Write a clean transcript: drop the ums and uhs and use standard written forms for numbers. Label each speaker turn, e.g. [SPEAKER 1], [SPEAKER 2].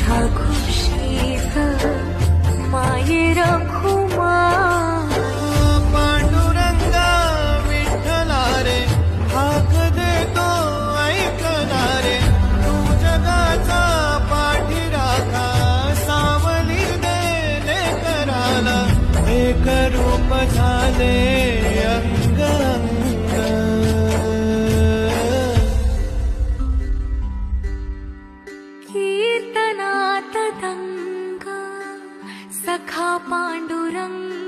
[SPEAKER 1] तुझ्या खुशीत मायेर खुमाई.
[SPEAKER 2] पांडुरंगा विठ्ठला रे हाक देतो ऐकला रे, तू जगाचा पाठीराखा सावली दे लेकराला, एक रूप झाले अंग अंग.
[SPEAKER 1] कीर्तनात दंग सखा पांडुरंग